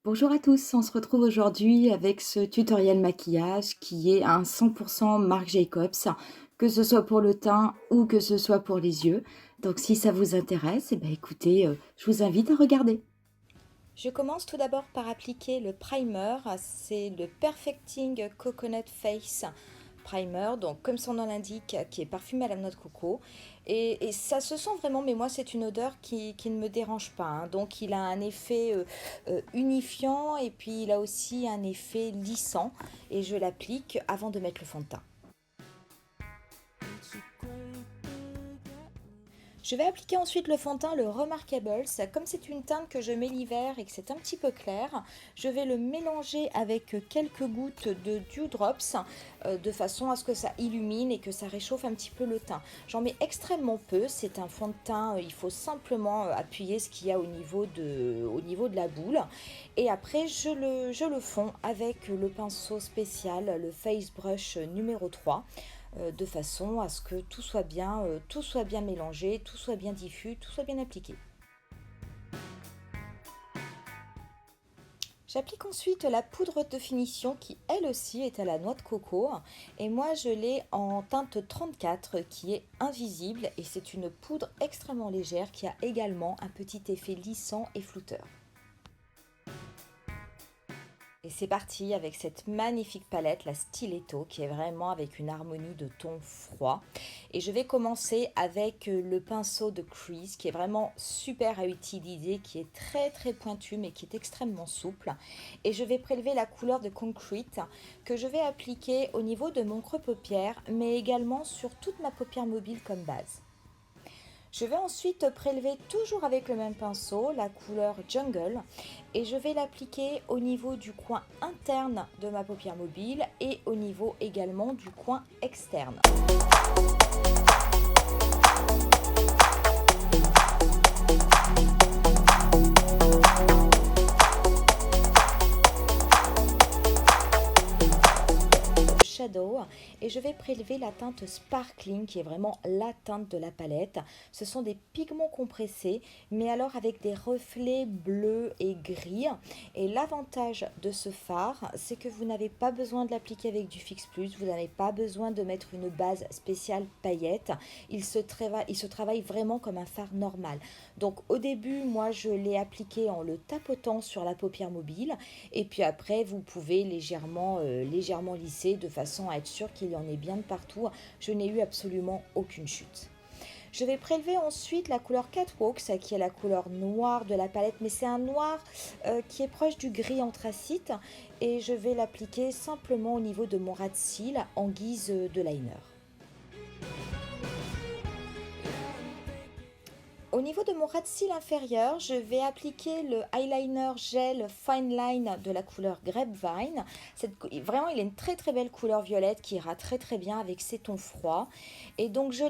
Bonjour à tous, on se retrouve aujourd'hui avec ce tutoriel maquillage qui est un 100% Marc Jacobs, que ce soit pour le teint ou que ce soit pour les yeux. Donc si ça vous intéresse, eh ben écoutez, je vous invite à regarder. Je commence tout d'abord par appliquer le primer, c'est le Perfecting Coconut Face Primer, donc comme son nom l'indique, qui est parfumé à la noix de coco. Et ça se sent vraiment, mais moi c'est une odeur qui ne me dérange pas, hein. Donc il a un effet unifiant et puis il a aussi un effet lissant. Et je l'applique avant de mettre le fond de teint. Je vais appliquer ensuite le fond de teint, le Remarkables. Comme c'est une teinte que je mets l'hiver et que c'est un petit peu clair, je vais le mélanger avec quelques gouttes de Dew Drops de façon à ce que ça illumine et que ça réchauffe un petit peu le teint. J'en mets extrêmement peu, c'est un fond de teint, il faut simplement appuyer ce qu'il y a au niveau de la boule. Et après, je le fonds avec le pinceau spécial, le Face Brush numéro 3 de façon à ce que tout soit bien mélangé, tout soit bien diffus, tout soit bien appliqué. J'applique ensuite la poudre de finition qui elle aussi est à la noix de coco et moi je l'ai en teinte 34 qui est invisible et c'est une poudre extrêmement légère qui a également un petit effet lissant et flouteur. Et c'est parti avec cette magnifique palette, la Stiletto, qui est vraiment avec une harmonie de tons froids. Et je vais commencer avec le pinceau de Crease, qui est vraiment super à utiliser, qui est très très pointu, mais qui est extrêmement souple. Et je vais prélever la couleur de Concrete, que je vais appliquer au niveau de mon creux paupière, mais également sur toute ma paupière mobile comme base. Je vais ensuite prélever toujours avec le même pinceau la couleur Jungle et je vais l'appliquer au niveau du coin interne de ma paupière mobile et au niveau également du coin externe. Shadow et je vais prélever la teinte Sparkling qui est vraiment la teinte de la palette. Ce sont des pigments compressés mais alors avec des reflets bleus et gris et l'avantage de ce fard c'est que vous n'avez pas besoin de l'appliquer avec du Fix Plus, vous n'avez pas besoin de mettre une base spéciale paillettes, il se travaille vraiment comme un fard normal. Donc au début moi je l'ai appliqué en le tapotant sur la paupière mobile et puis après vous pouvez légèrement lisser de façon à être sûr qu'il y en ait bien de partout. Je n'ai eu absolument aucune chute. Je vais prélever ensuite la couleur Catwalk, ça qui est la couleur noire de la palette, mais c'est un noir qui est proche du gris anthracite et je vais l'appliquer simplement au niveau de mon ras de cils en guise de liner. Au niveau de mon ras de cils inférieur, je vais appliquer le eyeliner gel Fine Line de la couleur Grapevine. Vraiment, il a une très très belle couleur violette qui ira très très bien avec ces tons froids. Et donc, je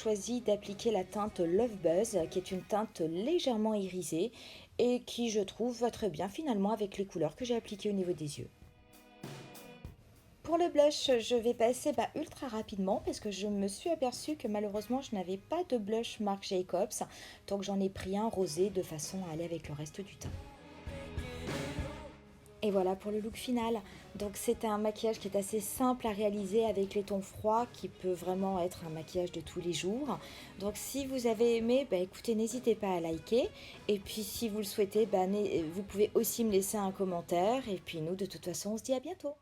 choisis d'appliquer la teinte Love Buzz, qui est une teinte légèrement irisée et qui, je trouve, va très bien finalement avec les couleurs que j'ai appliquées au niveau des yeux. Pour le blush, je vais passer ultra rapidement parce que je me suis aperçue que malheureusement je n'avais pas de blush Marc Jacobs, donc j'en ai pris un rosé de façon à aller avec le reste du teint. Et voilà pour le look final. Donc c'est un maquillage qui est assez simple à réaliser avec les tons froids, qui peut vraiment être un maquillage de tous les jours. Donc si vous avez aimé, écoutez, n'hésitez pas à liker. Et puis si vous le souhaitez, vous pouvez aussi me laisser un commentaire. Et puis nous, de toute façon, on se dit à bientôt.